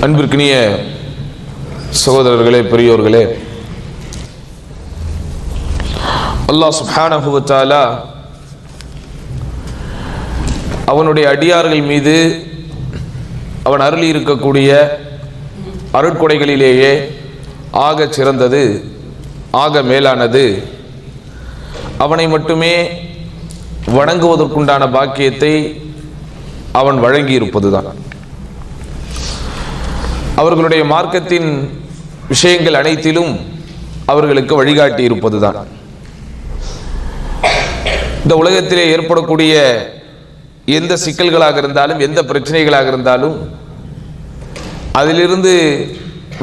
அன்பிற்கினிய சகோதரர்களே, பெரியோர்களே, அல்லாஹ் சுப்ஹானஹு வ தஆலா அவனுடைய அடியார்கள் மீது அவன் அருளி இருக்கக்கூடிய அருட்கொடைகளிலேயே ஆக சிறந்தது, ஆக மேலானது அவனை மட்டுமே வணங்குவதற்குண்டான பாக்கியத்தை அவன் வழங்கி இருப்பதுதான். அவர்களுடைய மார்க்கத்தின் விஷயங்கள் அனைத்திலும் அவர்களுக்கு வழிகாட்டி இருப்பதுதான். இந்த உலகத்திலே ஏற்படக்கூடிய எந்த சிக்கல்களாக இருந்தாலும், எந்த பிரச்சனைகளாக இருந்தாலும், அதிலிருந்து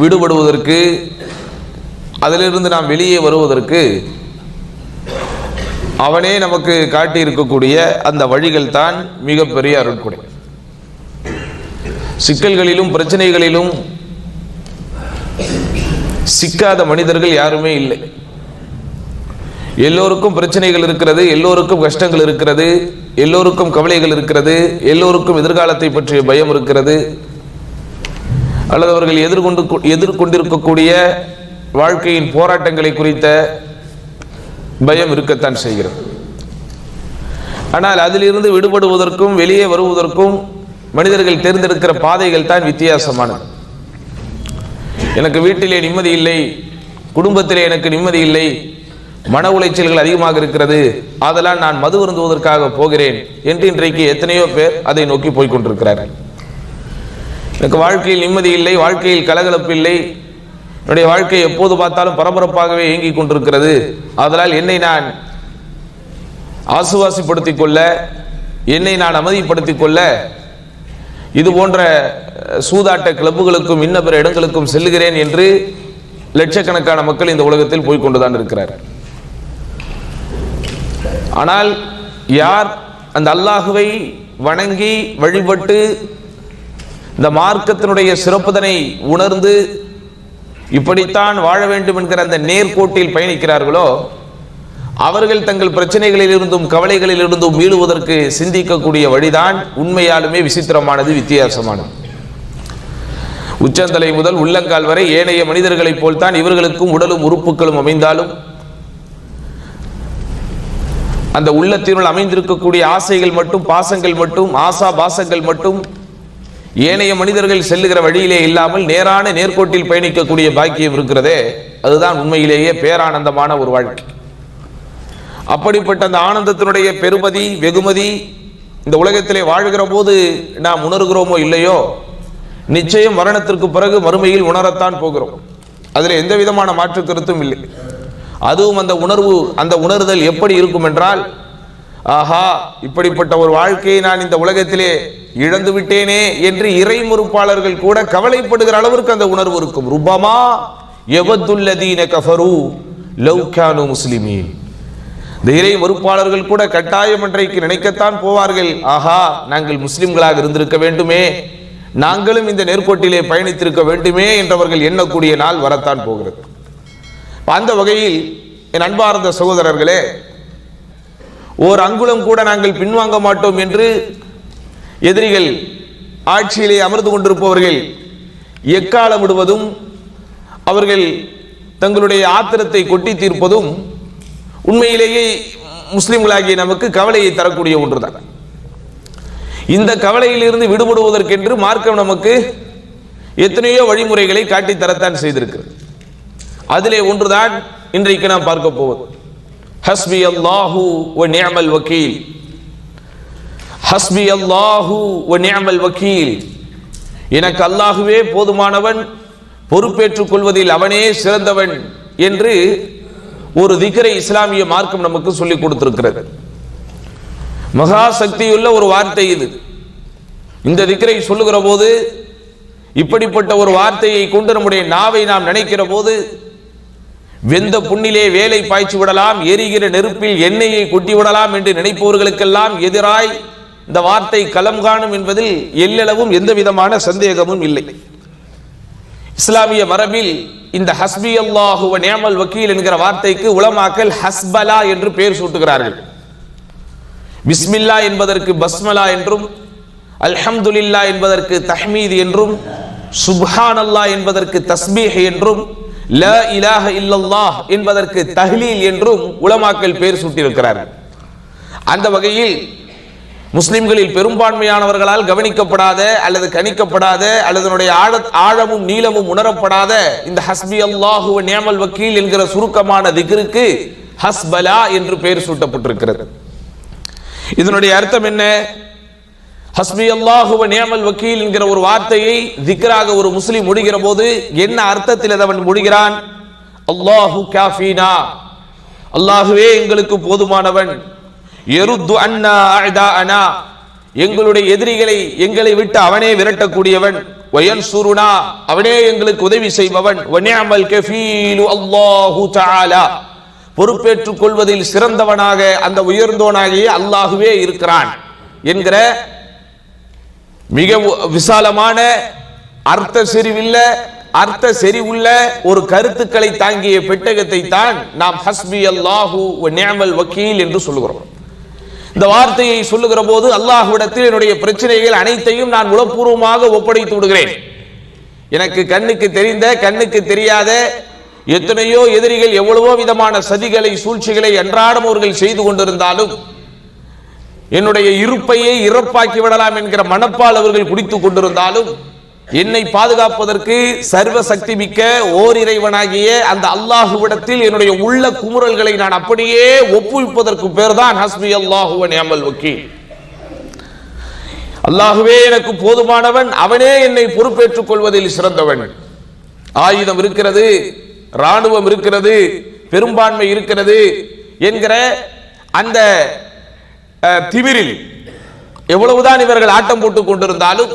விடுபடுவதற்கு, அதிலிருந்து நாம் வெளியே வருவதற்கு அவனே நமக்கு காட்டி இருக்கக்கூடிய அந்த வழிகள் தான் மிகப்பெரிய அருட்கொடை. சிக்கல்களிலும் பிரச்சனைகளிலும் சிக்காத மனிதர்கள் யாருமே இல்லை. எல்லோருக்கும் பிரச்சனைகள் இருக்கிறது, எல்லோருக்கும் கஷ்டங்கள் இருக்கிறது, எல்லோருக்கும் கவலைகள் இருக்கிறது, எல்லோருக்கும் எதிர்காலத்தை பற்றிய பயம் இருக்கிறது, அல்லது அவர்கள் எதிர்கொண்டிருக்கக்கூடிய வாழ்க்கையின் போராட்டங்களை குறித்த பயம் இருக்கத்தான் செய்கிறது. ஆனால் அதிலிருந்து விடுபடுவதற்கும் வெளியே வருவதற்கும் மனிதர்கள் தேர்ந்தெடுக்கிற பாதைகள் தான் வித்தியாசமானது. எனக்கு வீட்டிலே நிம்மதி இல்லை, குடும்பத்திலே எனக்கு நிம்மதி இல்லை, மன உளைச்சல்கள் அதிகமாக இருக்கிறது, அதெல்லாம் நான் மது அருந்துவதற்காக போகிறேன் என்று இன்றைக்கு எத்தனையோ பேர் அதை நோக்கி போய்கொண்டிருக்கிறார்கள். எனக்கு வாழ்க்கையில் நிம்மதி இல்லை, வாழ்க்கையில் கலகலப்பு இல்லை, என்னுடைய வாழ்க்கை எப்போது பார்த்தாலும் பரபரப்பாகவே இயங்கிக் கொண்டிருக்கிறது, அதனால் என்னை நான் ஆசுவாசப்படுத்திக் கொள்ள, என்னை நான் அமைதிப்படுத்திக் கொள்ள இது போன்ற சூதாட்ட கிளப்புகளுக்கும் இன்ன பிற இடங்களுக்கும் செல்லுகிறேன் என்று லட்சக்கணக்கான மக்கள் இந்த உலகத்தில் போய்கொண்டுதான் இருக்கிறார்கள். ஆனால் யார் அந்த அல்லாஹுவை வணங்கி வழிபட்டு இந்த மார்க்கத்தினுடைய சிறப்புதனை உணர்ந்து இப்படித்தான் வாழ வேண்டும் என்கிற அந்த நேர்கோட்டில் பயணிக்கிறார்களோ, அவர்கள் தங்கள் பிரச்சனைகளில் இருந்தும் கவலைகளில் இருந்தும் மீளுவதற்கு சிந்திக்கக்கூடிய வழிதான் உண்மையாலுமே விசித்திரமானது, வித்தியாசமானது. உச்சந்தலை முதல் உள்ளங்கால் வரை ஏனைய மனிதர்களைப் போல்தான் இவர்களுக்கும் உடலும் உறுப்புகளும் அமைந்தாலும் அந்த உள்ளத்தினுள் அமைந்திருக்கக்கூடிய ஆசைகள் மட்டும், பாசங்கள் மட்டும், ஆசா பாசங்கள் மட்டும் ஏனைய மனிதர்கள் செல்லுகிற வழியிலே இல்லாமல் நேரான நேர்கோட்டில் பயணிக்கக்கூடிய பாக்கியம் இருக்கிறதே, அதுதான் உண்மையிலேயே பேரானந்தமான ஒரு வாழ்க்கை. அப்படிப்பட்ட அந்த ஆனந்தத்தினுடைய பெருமதி, வெகுமதி இந்த உலகத்திலே வாழ்கிற போது நாம் உணர்கிறோமோ இல்லையோ, நிச்சயம் மரணத்திற்கு பிறகு மறுமையில் உணரத்தான் போகிறோம். அதில் எந்த விதமான மாற்று கருத்தும் இல்லை. அதுவும் அந்த உணர்வு, அந்த உணர்தல் எப்படி இருக்கும் என்றால், ஆஹா, இப்படிப்பட்ட ஒரு வாழ்க்கையை நான் இந்த உலகத்திலே இழந்து விட்டேனே என்று இறை மறுப்பாளர்கள் கூட கவலைப்படுகிற அளவிற்கு அந்த உணர்வு இருக்கும். ருபமா யவதுல்லதீன கஃபரு லவ் கானு முஸ்லிமீன். இந்த இறை மறுப்பாளர்கள் கூட கட்டாயம் இன்றைக்கு நினைக்கத்தான் போவார்கள், ஆஹா, நாங்கள் முஸ்லிம்களாக இருந்திருக்க வேண்டுமே, நாங்களும் இந்த நேர்கோட்டிலே பயணித்திருக்க வேண்டுமே என்றவர்கள் எண்ணக்கூடிய நாள் வரத்தான் போகிறது. அந்த வகையில் என் அன்பார்ந்த சகோதரர்களே, ஓர் அங்குலம் கூட நாங்கள் பின்வாங்க மாட்டோம் என்று எதிரிகள் ஆட்சியிலே அமர்ந்து கொண்டிருப்பவர்கள் எக்காலம் விடுவதும், அவர்கள் தங்களுடைய ஆத்திரத்தை கொட்டி தீர்ப்பதும் உண்மையிலேயே முஸ்லிம்களாகிய நமக்கு கவலையை தரக்கூடிய ஒன்றுதான். இந்த கவலையில் இருந்து விடுபடுவதற்கென்று மார்க்கம் நமக்கு எத்தனையோ வழிமுறைகளை காட்டித்தரத்தான் செய்திருக்கிறது. அதிலே ஒன்றுதான் இன்றைக்கு நாம் பார்க்க போவது. ஹஸ்பி அல்லாஹு வ நிஅமல் வக்கீல். ஹஸ்பி அல்லாஹு வ நிஅமல் வக்கீல். எனக்கு அல்லாஹுவே போதுமானவன், பொறுப்பேற்றுக் கொள்வதில் அவனே சிறந்தவன் என்று ஒரு திக்ரை இஸ்லாமிய மார்க்கம் நமக்கு சொல்லிக் கொடுத்திருக்கிறது. மகா சக்தியுள்ள ஒரு வார்த்தை இது. இந்த திக்ரை சொல்லுகிற போது, இப்படிப்பட்ட ஒரு வார்த்தையை கொண்டு நம்முடைய நாவை நாம் நினைக்கிற போது, வெந்த புண்ணிலே வேலை பாய்ச்சி விடலாம், எரிகிற நெருப்பில் எண்ணெயை கொட்டி விடலாம் என்று நினைப்பவர்களுக்கெல்லாம் எதிராய் இந்த வார்த்தை களம் காணும் என்பதில் எல்லளவும் எந்த விதமான சந்தேகமும் இல்லை. இஸ்லாமிய மரபில் இந்த ஹஸ்பி அல்லாஹு வ நிஅமல் வக்கீல் என்கிற வார்த்தைக்கு உலமாக்கள் ஹஸ்பலா என்று பெயர் சூட்டுகிறார்கள். பிஸ்மில்லா என்பதற்கு பஸ்மலா என்றும், அல்ஹம்துலில்லா என்பதற்கு தஹ்மீத் என்றும், சுப்ஹானல்லாஹ் என்பதற்கு தஸ்பீஹ் என்றும் லா இலாஹ இல்லல்லாஹ் என்பதற்கு தஹ்லீல் என்றும் உலமாக்கள் பேர் சூட்டியிருக்கிறார்கள். அந்த வகையில் முஸ்லிம்களில் பெரும்பான்மையானவர்களால் கவனிக்கப்படாத அல்லது கணிக்கப்படாத அல்லது ஆழமும் நீளமும் உணரப்படாத இந்த ஹஸ்பி அல்லாஹு வ நிஅமல் வக்கீல் என்கிற சுருக்கமான திக்ருக்கு ஹஸ்பலா என்று பெயர் சூட்டப்பட்டிருக்கிறது. இதனுடைய அர்த்தம் என்ன? ஹஸ்பி அல்லாஹு வ நிஅமல் வக்கீல் என்கிற ஒரு வார்த்தையை திக்ராக ஒரு முஸ்லிம் முடிகிற போது என்ன அர்த்தத்தில் அவன் முடிகிறான்? அல்லாஹு காஃபீனா, அல்லாஹுவே எங்களுக்கு போதுமானவன். யருத்து அன்னா அஅதாஅனா, எங்களுடைய எதிரிகளை எங்களை விட்டு அவனே விரட்டக்கூடியவன். வயன்சுருனா, அவனே எங்களுக்கு உதவி செய்பவன். வ நிஅமல் கஃபீலு அல்லாஹு தஆலா, பொறுப்பேற்றுக் கொள்வதில் சிறந்தவனாக அந்த உயர்ந்தோனாகிய அல்லாஹுவே இருக்கிறான் என்கிற மிக விசாலமான அர்த்த செறிவுள்ள ஒரு கருத்துக்களை தாங்கிய பெட்டகத்தை தான் நாம் ஹஸ்பி அல்லாஹு வ நிஅமல் வக்கீல் என்று சொல்லுகிறோம். இந்த வார்த்தையை சொல்லுகிற போது அல்லாஹ்விடத்தில் என்னுடைய பிரச்சனைகள் அனைத்தையும் நான் உளப்பூர்வமாக ஒப்படைத்து விடுகிறேன். எனக்கு கண்ணுக்கு தெரிந்த கண்ணுக்கு தெரியாத எத்தனையோ எதிரிகள் எவ்வளவோ விதமான சதிகளை சூழ்ச்சிகளை அன்றாடம் அவர்கள் செய்து கொண்டிருந்தாலும் என்னுடைய இருப்பையை இறப்பாக்கி விடலாம் என்கிற மனப்பால் அவர்கள் குடித்துக் கொண்டிருந்தாலும் என்னை பாதுகாப்பதற்கு சர்வ சக்தி மிக்க ஓர் இறைவனாகிய அந்த அல்லாஹுவிடத்தில் என்னுடைய உள்ள குமுறல்களை நான் அப்படியே ஒப்புவிப்பதற்கு பேர் தான் ஹஸ்பி அல்லாஹு வ நிஅமல் வக்கீல். அல்லாஹுவே எனக்கு போதுமானவன், அவனே என்னை பொறுப்பேற்றுக் கொள்வதில் சிறந்தவன். ஆயுதம் இருக்கிறது, ராணுவம் இருக்கிறது, பெரும்பான்மை இருக்கிறது என்கிற அந்த திமிரில் எவ்வளவுதான் இவர்கள் ஆட்டம் போட்டுக் கொண்டிருந்தாலும்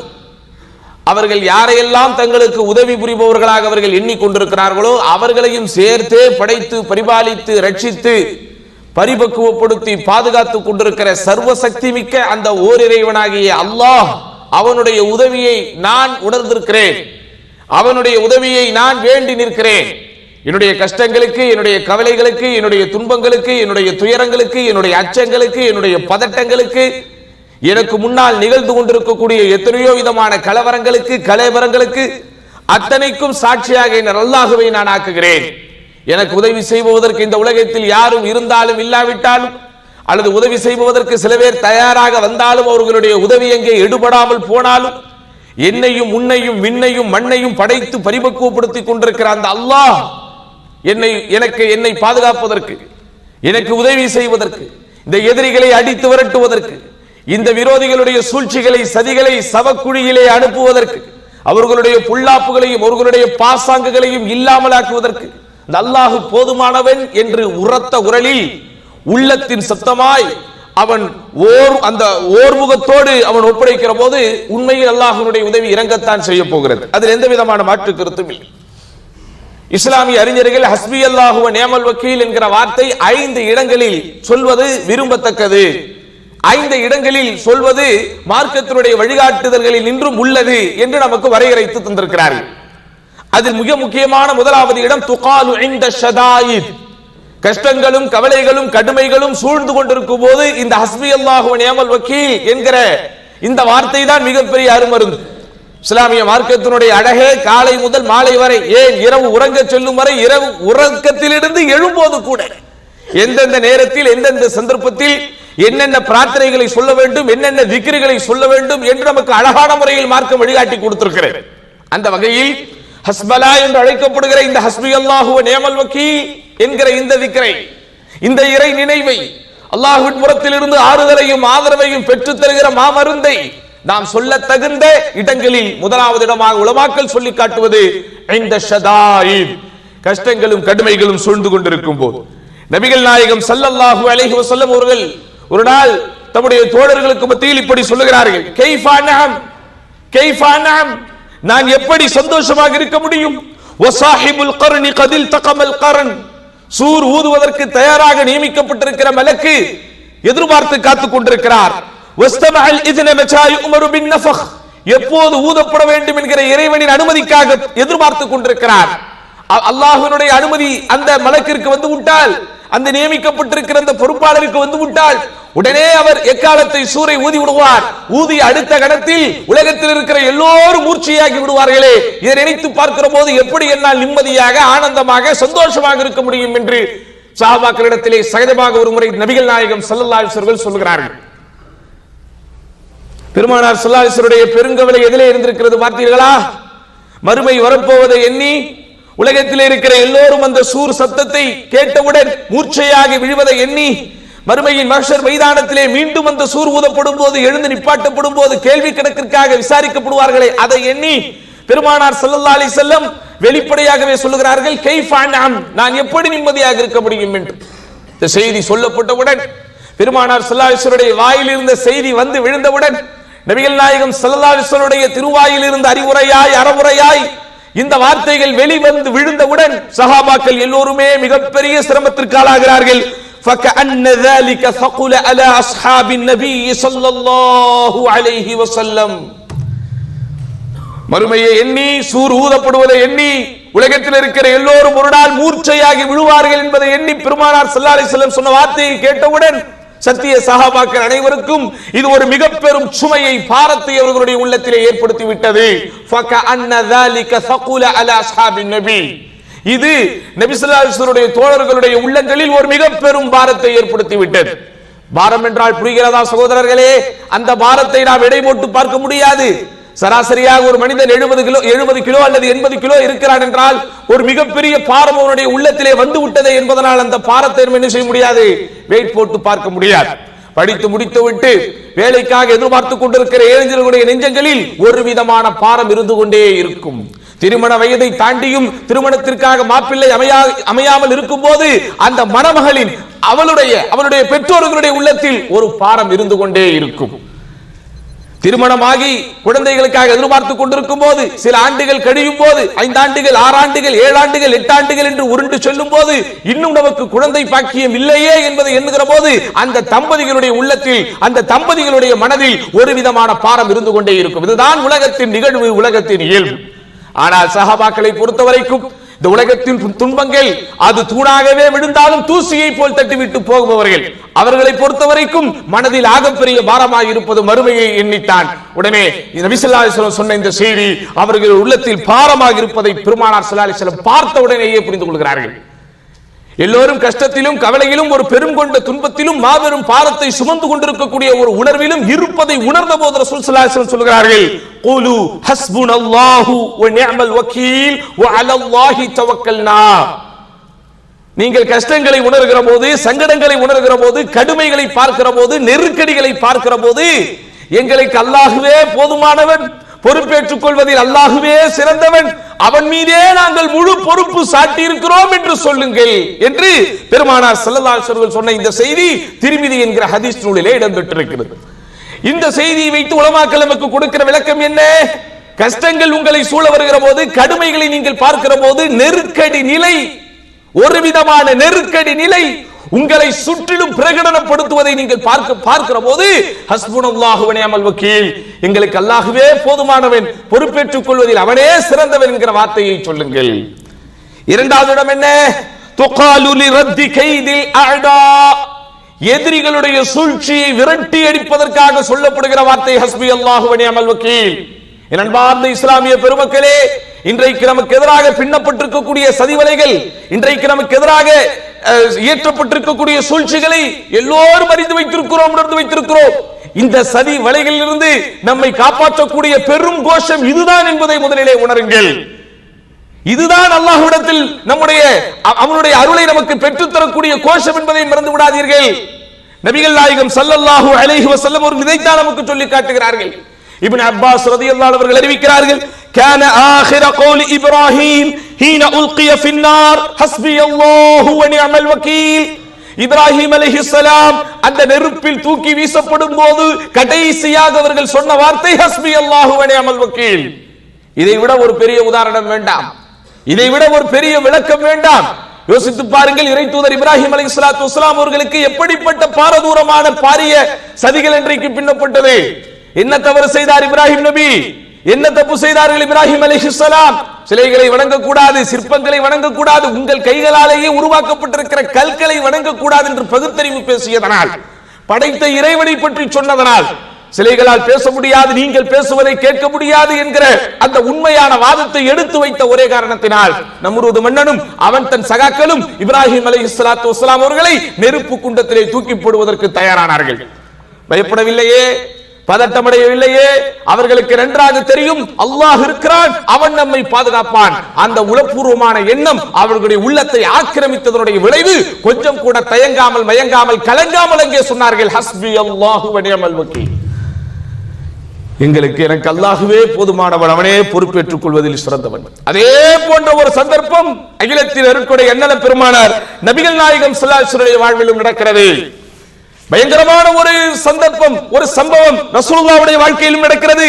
அவர்கள் யாரையெல்லாம் தங்களுக்கு உதவி புரிபவர்களாக அவர்கள் எண்ணிக்கொண்டிருக்கிறார்களோ அவர்களையும் சேர்த்தே படைத்து பரிபாலித்து ரட்சித்து பரிபக்குவப்படுத்தி பாதுகாத்துக் கொண்டிருக்கிற சர்வசக்தி மிக்க அந்த ஓரிறைவனாகிய அல்லாஹ், அவனுடைய உதவியை நான் உணர்ந்திருக்கிறேன், அவனுடைய உதவியை நான் வேண்டி நிற்கிறேன். என்னுடைய கஷ்டங்களுக்கு, என்னுடைய கவலைகளுக்கு, என்னுடைய துன்பங்களுக்கு, என்னுடைய துயரங்களுக்கு, என்னுடைய அச்சங்களுக்கு, என்னுடைய பதட்டங்களுக்கு, எனக்கு முன்னால் நிகழ்ந்து கொண்டிருக்கக்கூடிய எத்தனையோ விதமான கலவரங்களுக்கு அத்தனைக்கும் சாட்சியாக என் அல்லாஹுவை நான் ஆக்குகிறேன். எனக்கு உதவி செய்வதற்கு இந்த உலகத்தில் யாரும் இருந்தாலும் இல்லாவிட்டாலும் அல்லது உதவி செய்வதற்கு சில பேர் தயாராக வந்தாலும் அவர்களுடைய உதவி எங்கே எடுபடாமல் போனாலும் என்னையும் உன்னையும் விண்ணையும் மண்ணையும் படைத்து பரிபக்குவப்படுத்திக் கொண்டிருக்கிற அந்த அல்லாஹ் என்னை பாதுகாப்பதற்கு, எனக்கு உதவி செய்வதற்கு, இந்த எதிரிகளை அடித்து விரட்டுவதற்கு, இந்த விரோதிகளுடைய சூழ்ச்சிகளை சதிகளை சவக்குழியிலே அனுப்புவதற்கு, அவர்களுடைய புல்லாப்புகளையும் அவர்களுடைய பாசாங்குகளையும் இல்லாமலாக்குவதற்கு அல்லாஹ் போதுமானவன் என்று உரத்த குரலில் உள்ளத்தின் சத்தமாய் அவன் அந்த ஓர்முகத்தோடு அவன் ஒப்படைக்கிற போது உண்மையில் அல்லாஹ்வுடைய உதவி இறங்கத்தான் செய்ய போகிறது. அதில் எந்த விதமான மாற்று கருத்தும் இல்லை. இஸ்லாமிய அறிஞர்கள் ஹஸ்பி அல்லாஹு வ நிஅமல் வக்கீல் என்கிற வார்த்தை 5 இடங்களில் சொல்வது விரும்பத்தக்கது, 5 இடங்களில் சொல்வது மார்க்கத்தினுடைய வழிகாட்டுதல்களில் நின்றும் உள்ளது என்று நமக்கு வரையறைத்து தந்திருக்கிறார்கள். அதில் மிக முக்கியமான முதலாவது இடம் துகாலு இன்த ஷதாயித், கஷ்டங்களும் கவலைகளும் கடுமைகளும் சூழ்ந்து கொண்டிருக்கும் போது இந்த ஹஸ்பி அல்லாஹு வ நிஅமல் வக்கீல் என்கிற இந்த வார்த்தை தான் மிகப்பெரிய அருமருந்து. இஸ்லாமிய மார்க்கத்தினுடைய அழகே காலை முதல் மாலை வரை, ஏன் இரவு உறங்க செல்லும் வரை, இரவு உறக்கத்திலிருந்து எழும்போது கூட எந்தெந்த நேரத்தில் எந்தெந்த சந்தர்ப்பத்தில் என்னென்ன பிரார்த்தனைகளை சொல்ல வேண்டும், என்னென்ன திக்ருகளை சொல்ல வேண்டும் என்று நமக்கு அழகான முறையில் மார்க்கம் வழிகாட்டி கொடுத்திருக்கிறது. அந்த வகையில் ஹஸ்பலா என்று அழைக்கப்படுகிற இந்த ஹஸ்பி அல்லாஹு வ நிஅமல் வக்கீல் என்கிற இந்த திக்ரை, இந்த இறை நினைவை, அல்லாஹ்வின் புறத்திலிருந்து ஆறுதலையும் ஆதரவையும் பெற்றுத் தருகிற மாமருந்தை நாம் சொல்ல தகுந்த இடங்களில் முதலாவது இடமாக உலமாக்கள் சொல்லி காட்டுவது இந்த ஷதாயித், கஷ்டங்களும் கடுமைகளும் சூழ்ந்து கொண்டிருக்கும் போது. நபிகள் நாயகம் ஸல்லல்லாஹு அலைஹி வஸல்லம் அவர்கள் ஒரு நாள் தம்முடைய தோழர்களுக்கு மத்தியில் இப்படி சொல்லுகிறார்கள், கைஃபா அன்அம், நான் எப்படி சந்தோஷமாக இருக்க முடியும்? வஸாஹிபுல் கர்னி கதில் தகமல் கர்ன், சூர் ஊதுவதற்கு தயாராக நியமிக்கப்பட்டிருக்கிற மலக்கு எதிர்பார்த்து காத்துக் கொண்டிருக்கிறார். எப்போது ஊதப்பட வேண்டும் என்கிற இறைவனின் அனுமதிக்காக எதிர்பார்த்துக் கொண்டிருக்கிறார். அல்லாஹ்வினுடைய அனுமதி அந்த மலக்கிற்கு வந்து விட்டால், அந்த நியமிக்கப்பட்டிருக்கிற அந்த பொறுப்பாளருக்கு வந்து விட்டால் உடனே அவர் எக்காலத்தை சூரை ஊதி விடுவார். ஊதி அடுத்த கணத்தில் உலகத்தில் இருக்கிற எல்லோரும் மூர்ச்சையாகி விடுவார்களே. இதை நினைத்து பார்க்கிற போது எப்படி என்னால் நிம்மதியாக ஆனந்தமாக சந்தோஷமாக இருக்க முடியும் என்று சஹாபாக்களிடத்திலே சகஜமாக ஒரு முறை நபிகள் நாயகம் ஸல்லல்லாஹு அலைஹி வஸல்லம் சொல்கிறார்கள். பெருமானார் ஸல்லல்லாஹு அலைஹி வஸல்லம் பெருங்கவலை எதிலே இருந்திருக்கிறது பார்த்தீர்களா? மறுமை வரப்போவதை எண்ணி உலகத்தில் இருக்கிற எல்லோரும் அந்த சூர் சத்தத்தை கேட்டவுடன் மூர்ச்சையாகி விழுவதை எண்ணி மறுமையின் மஹ்ஷர் மைதானத்திலே மீண்டும் அந்த சூர் ஊதப்படும் போது எழுந்து நிப்பாட்டப்படும் போது கேள்வி கணக்கிற்காக விசாரிக்கப்படுவார்களே, அதை எண்ணி பெருமானார் ஸல்லல்லாஹு அலைஹி வஸல்லம் வெளிப்படையாகவே சொல்லுகிறார்கள், கைஃப அன்அம், நான் எப்படி நிம்மதியாக இருக்க முடியும் என்று. இந்த செய்தி சொல்லப்பட்டவுடன் பெருமானார் ஸல்லல்லாஹு அலைஹி வஸல்லம் வாயில் இருந்த செய்தி வந்து விழுந்தவுடன் நபிகள் நாயகம் ஸல்லல்லாஹு அலைஹி வஸல்லம் திருவாயில் இருந்த அறிவுரையாய் அறமுறையாய் இந்த வார்த்தைகள் வெளிவந்து விழுந்தவுடன் சஹாபாக்கள் எல்லோருமே மிகப்பெரிய சிரமத்திற்கு ஆளாகிறார்கள். فَكَأَنَّ ذَلِكَ ثَقُلَ عَلَى أَصْحَابِ النَّبِيِّ صَلَّى اللَّهُ عَلَيْهِ وَسَلَّمَ. மறுமையை எண்ணி சூர் ஊதப்படுவதை எண்ணி உலகத்தில் இருக்கிற எல்லோரும் ஒரு நாள் மூர்ச்சையாகி விழுவார்கள் என்பதை எண்ணி பெருமானார் ஸல்லல்லாஹு அலைஹி வஸல்லம் சொன்ன வார்த்தையை கேட்டவுடன் சத்திய சஹாபாக்கள் அனைவருக்கும் இது ஒரு மிக பெரும் சுமையை பாரத்தை அவர்களுடைய உள்ளத்திலே ஏற்படுத்தி விட்டது. فَكَأَنَّ ذَلِكَ ثَقُلَ عَلَى أَصْحَابِ النَّبِيِّ. இது நபி ஸல்லல்லாஹு அலைஹி வஸல்லம் தோழர்களுடைய உள்ளங்களில் ஒரு மிக பெரும் பாரத்தை ஏற்படுத்தி விட்டது. பாரம் என்றால் புரிகிறதா சகோதரர்களே? அந்த பாரத்தை நாம் எடை போட்டு பார்க்க முடியாது. சராசரியாக ஒரு மனிதன் 70 கிலோ அல்லது 80 கிலோ இருக்கிறான் என்றால் ஒரு மிகப்பெரிய பாரம் அவனுடைய உள்ளத்திலே வந்து விட்டது என்பதனால் அந்த பாரத்தை என்ன செய்ய முடியாது, வெயிட் போட்டு பார்க்க முடியாது. படித்து முடித்து விட்டு வேலைக்காக எதிர்பார்த்து கொண்டிருக்கிற இளைஞர்களுடைய நெஞ்சங்களில் ஒரு விதமான பாரம் இருந்து கொண்டே இருக்கும். திருமண வயதை தாண்டியும் திருமணத்திற்காக மாப்பிள்ளை அமையாமல் இருக்கும் போது அந்த மணமகளின் அவளுடைய பெற்றோர்களுடைய உள்ளத்தில் ஒரு பாரம் இருந்து கொண்டே இருக்கும். திருமணமாகி குழந்தைகளுக்காக எதிர்பார்த்துக் கொண்டிருக்கும் போது சில ஆண்டுகள் கழியும் போது 5 ஆண்டுகள் 6 ஆண்டுகள் 7 ஆண்டுகள் 8 ஆண்டுகள் என்று உருண்டு செல்லும் போது இன்னும் நமக்கு குழந்தை பாக்கியம் இல்லையே என்பதை எண்ணுகிற போது அந்த தம்பதிகளுடைய உள்ளத்தில் அந்த தம்பதிகளுடைய மனதில் ஒரு விதமான பாரம் இருந்து கொண்டே இருக்கும். இதுதான் உலகத்தின் நிகழ்வு, உலகத்தின் இயல்பு. ஆனால் சஹாபாக்களை பொறுத்தவரைக்கும் இந்த உலகத்தின் துன்பங்கள் அது தூணாகவே விழுந்தாலும் தூசியை போல் தட்டிவிட்டு போகுபவர்கள். அவர்களை பொறுத்தவரைக்கும் மனதில் ஆகப்பெரிய பாரமாக இருப்பது மறுமையை எண்ணித்தான். உடனே நபி ஸல்லல்லாஹு அலைஹி வஸல்லம் சொன்ன இந்த செய்தி அவர்கள் உள்ளத்தில் பாரமாக இருப்பதை பெருமானார் ஸல்லல்லாஹு அலைஹி வஸல்லம் பார்த்த உடனேயே புரிந்து கொள்கிறார்கள். எல்லோரும் கஷ்டத்திலும் கவலையிலும் ஒரு பெரும் கொண்ட துன்பத்திலும் மாபெரும் பாரத்தை சுமந்து கொண்டிருக்கக்கூடிய ஒரு உணர்விலும் இருப்பதை உணர்ந்த போது ரசூல் ஸல்லல்லாஹு அலைஹி வஸல்லம் சொல்கிறார்கள், குலு ஹஸ்புனல்லாஹு வ நிஅமல் வக்கீல் வ அலல்லாஹி தவக்கல்னா. நீங்கள் கஷ்டங்களை உணர்கிற போது, சங்கடங்களை உணர்கிற போது, கடுமைகளை பார்க்கிற போது, நெருக்கடிகளை பார்க்கிற போது எங்களுக்கு அல்லாஹ்வே போதுமானவன், பொறுப்பேற்றுக் கொள்வதில் அல்லாஹ்வே சிறந்தவன், அவன் மீதே நாங்கள் முழு பொறுப்பு சாட்டி இருக்கிறோம் என்று சொல்லுங்கள் என்று பெருமானார் ஸல்லல்லாஹு அலைஹி வஸல்லம் சொன்ன இந்த செய்தி திர்மிதி என்கிற ஹதீஸ் நூலிலே இடம்பெற்றிருக்கிறது. இந்த செய்தியை வைத்து உலமாக்கள் நமக்கு கொடுக்கிற விளக்கம் என்ன? கஷ்டங்கள் உங்களை சூழ வருகிற போது, கடுமைகளை நீங்கள் பார்க்கிற போது, நெருக்கடி நிலை, ஒரு விதமான நெருக்கடி நிலை உங்களை சுற்றிலும் பிரகடனப்படுத்துவதை நீங்கள் பார்க்கிற போது ஹஸ்புனல்லாஹு வ நிஅமல் வக்கீல், எங்களுக்கு அல்லாஹ்வே போதுமானவன், பொறுப்பேற்றுக் கொள்வதில் அவனே சிறந்தவன் என்கிற வார்த்தையை சொல்லுங்கள். இரண்டாவது இடம் என்ன? துகாலு லிரத்தி கைதில் அஅதா, எதிரிகளுடைய சூழ்ச்சியை விரட்டி அடிப்பதற்காக சொல்லப்படுகிற வார்த்தை ஹஸ்பி அல்லாஹு வ நிஅமல் வக்கீல். என் அன்பார்ந்த இஸ்லாமிய பெருமக்களே, இன்றைக்கு நமக்கு எதிராக பின்னப்பட்டிருக்கக்கூடிய சதிவலைகள், இன்றைக்கு நமக்கு எதிராக இயற்றப்பட்டிருக்கக்கூடிய சூழ்ச்சிகளை எல்லோரும் அறிந்து வைத்திருக்கிறோம், உணர்ந்து வைத்திருக்கிறோம். இந்த சதி வலைகளிலிருந்து நம்மை காப்பாற்றக்கூடிய பெரும் கோஷம் இதுதான் என்பதை முதலிலே உணருங்கள். இதுதான் அல்லாஹ்விடத்தில் அவனுடைய அருளை நமக்கு பெற்றுத்தரக்கூடிய கோஷம் என்பதை மறந்து விடாதீர்கள். நபிகள் நாயகம் ஸல்லல்லாஹு அலைஹி வஸல்லம் அவர்கள் இதைத்தான் நமக்கு சொல்லி காட்டுகிறார்கள். இப்னு அப்பாஸ் ரலியல்லாஹு அன்ஹு அவர்கள் அறிவிக்கிறார்கள், கான ஆகிர கௌலி இப்ராஹீம் ஹீன உல்கிய ஃபின்னார் ஹஸ்பியல்லாஹு வ நிஅமல் வக்கீல். இப்ராஹிம் அலைஹிஸ்ஸலாம் அந்த நெருப்பில் தூக்கி வீசப்படும் போது கடைசியாக அவர்கள் சொன்ன வார்த்தை ஹஸ்பியல்லாஹு வ நிஅமல் வக்கீல். இதை விட ஒரு பெரிய உதாரணம் வேண்டாம், இதை விட ஒரு பெரிய விளக்கம் வேண்டாம். யோசித்து பாருங்கள், இறை தூதர் இப்ராஹிம் அலைஹிஸ்ஸலாத்து வஸ்ஸலாம் அவர்களுக்கு எப்படிப்பட்ட பாரதூரமான பாரிய சதிகள் இன்றைக்கு பின்னப்பட்டது. என்ன தவறு செய்தார் இப்ராஹிம் நபி? என்ன தப்பு செய்தார்கள் இப்ராஹிம் அலைஹிஸ்ஸலாம்? சிலைகளை வணங்கக்கூடாது, சிற்பங்களை வணங்கக்கூடாது, உங்கள் கைகளாலேயே உருவாக்கப்பட்டிருக்கிற கற்களை வணங்கக்கூடாது என்று பகுத்தறிவு பேசியதனால் படைத்த இறைவனை பற்றி சொன்னதனால், சிலைகளால் பேச முடியாது, நீங்கள் பேசுவதை கேட்க முடியாது என்கிற அந்த உண்மையான வாதத்தை எடுத்து வைத்த ஒரே காரணத்தினால் நம்ரூது மன்னனும் அவன் தன் சகாக்களும் இப்ராஹிம் அலைஹிஸ்ஸலாத்து வஸ்ஸலாம் அவர்களை நெருப்பு குண்டத்திலே தூக்கி போடுவதற்கு தயாரானார்கள். பயப்படவில்லையே, பதட்டமடையவில்லையே. அவர்களுக்கு நன்றாக தெரியும் அல்லாஹ் இருக்கிறான், அவன் நம்மை பாதுகாப்பான். அந்த உளப்பூர்வமான எண்ணம் அவர்களுடைய உள்ளத்தை ஆக்கிரமித்ததனுடைய விளைவு கொஞ்சம் கூட தயங்காமல் மயங்காமல் கலங்காமல் அங்கே சொன்னார்கள், ஹஸ்பி அல்லாஹு வ நிஅமல் வக்கீல். எங்களுக்கு எனக்கு அல்லாஹுவே போதுமானவன், அவனே பொறுப்பேற்றுக் கொள்வதில் சிறந்தவன். அதே போன்ற ஒரு சந்தர்ப்பம் அகிலத்தில் இருக்கக்கூடிய அண்ணல பெருமானார் நபிகள் நாயகம் ஸல்லல்லாஹு அலைஹி வஸல்லம் வாழ்விலும் நடக்கிறது. பயங்கரமான ஒரு சந்தர்ப்பம், ஒரு சம்பவம் ரசூலுல்லாஹ்வுடைய வாழ்க்கையிலும் நடக்கிறது.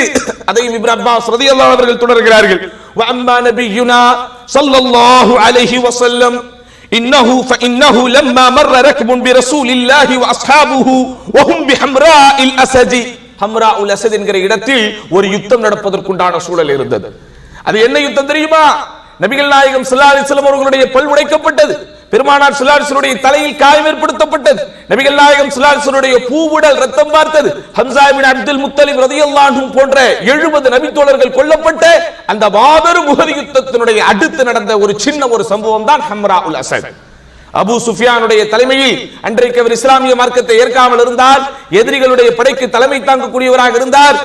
அதையும் இப்னு அப்பாஸ் ரலியல்லாஹு அன்ஹு அவர்கள் தொடர்கிறார்கள். வ அம்மா நபியுனா ஸல்லல்லாஹு அலைஹி வஸல்லம் இன்னஹு லம்மா மர்ர ரக்புன் பிரசூலில்லாஹி வ அஸ்ஹாபுஹு வ ஹும் பிஹம்ராஇல் அஸதி. ஹம்ராஉல் அஸத் என்கிற இடத்தில் ஒரு யுத்தம் நடப்பதற்குண்டான சூழல் இருந்தது. அது என்ன யுத்தம் தெரியுமா? நபிகள் நாயகம் ஸல்லல்லாஹு அலைஹி வஸல்லம் அவர்களுடைய பல் உடைக்கப்பட்டது. பெருமானார் ஸல்லல்லாஹு அலைஹி வஸல்லம் தலையில் காயம் ஏற்படுத்தப்பட்டது. நபிகள் நாயகம் ஸல்லல்லாஹு அலைஹி வஸல்லம் பூவுடல் ரத்தம் பார்த்தது. ஹம்ஸா இப்னு அப்துல் முத்தலிப் ரலியல்லாஹு அன்ஹு போன்ற 70 நபி தோழர்கள் கொல்லப்பட்ட அந்த மாபெரும் உஹது யுத்தத்தினுடைய அடுத்து நடந்த ஒரு சின்ன ஒரு சம்பவம் தான் ஹம்ராஉல் அஸத். அபூ சுஃபியானுடைய தலைமையில் அன்றைக்கு அவர் இஸ்லாமிய மார்க்கத்தை ஏற்காமல் இருந்தால், எதிரிகளுடைய படைக்கு தலைமை தாங்கக்கூடியவராக இருந்தார்.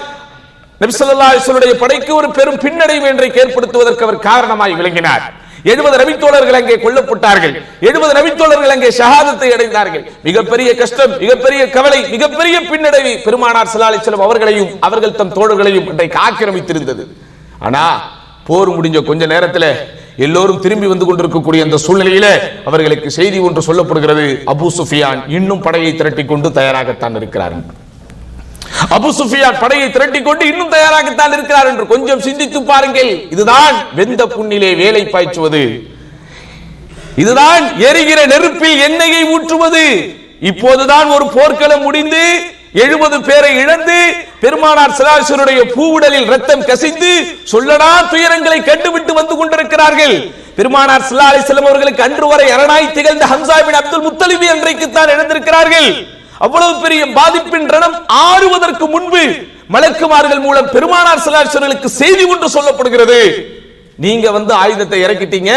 நபி ஸல்லல்லாஹு அலைஹி வஸல்லம் படைக்கு ஒரு பெரும் பின்னடைவு இன்றைக்கு ஏற்படுத்துவதற்கு அவர் காரணமாய் விளங்கினார். 70 நபித்தோழர்கள் அங்கே கொல்லப்பட்டார்கள். 70 நபித்தோழர்கள் அங்கே ஷஹாதத்தை அடைந்தார்கள். மிகப்பெரிய கஷ்டம், மிகப்பெரிய கவலை, மிகப்பெரிய பின்னடைவு பெருமானார் ஸல்லல்லாஹு அலைஹி வஸல்லம் அவர்களையும் அவர்கள் தம் தோழர்களையும் இன்றைக்கு ஆக்கிரமித்திருந்தது. ஆனா போர் முடிஞ்ச கொஞ்ச நேரத்தில் எல்லோரும் திரும்பி வந்து கொண்டிருக்கக்கூடிய அந்த சூழ்நிலையில அவர்களுக்கு செய்தி ஒன்று சொல்லப்படுகிறது. அபூ சுஃபியான் இன்னும் படையை திரட்டிக் கொண்டு தயாராகத்தான் இருக்கிறார். அபூ சுஃபியான் படையை திரட்டிக் கொண்டு இன்னும் தயாராகத்தான் இருக்கிறார் என்று கொஞ்சம் சிந்தித்து பாருங்கள். இதுதான் வெந்த புண்ணிலே வேலை பாய்ச்சுவது, இதுதான் எரிகிற நெருப்பில் எண்ணெயை ஊற்றுவது. இப்போதுதான் ஒரு போர்க்களம் முடிந்து 70 பேரை இழந்து பெருமானார் ஸல்லல்லாஹு அலைஹி வஸல்லம் பூவுடலில் ரத்தம் கசிந்து சொல்லடா துயரங்களை கண்டுவிட்டு வந்து கொண்டிருக்கிறார்கள். பெருமானார் ஸல்லல்லாஹு அலைஹி வஸல்லம் அவர்களுக்கு அன்று வரை அரணாய் திகழ்ந்த ஹம்ஸா இப்னு அப்துல் முத்தலிப் அன்றைக்கு தான் இழந்திருக்கிறார்கள். அவ்வளவு பெரிய பாதிப்பின் ரணம் ஆறுவதற்கு முன்பு மலக்குமார்கள் மூலம் பெருமானார் ஸல்லல்லாஹு அலைஹி வஸல்லம் செய்தி ஒன்று சொல்லப்படுகிறது. நீங்க வந்து ஆயுதத்தை இறக்கிட்டீங்க,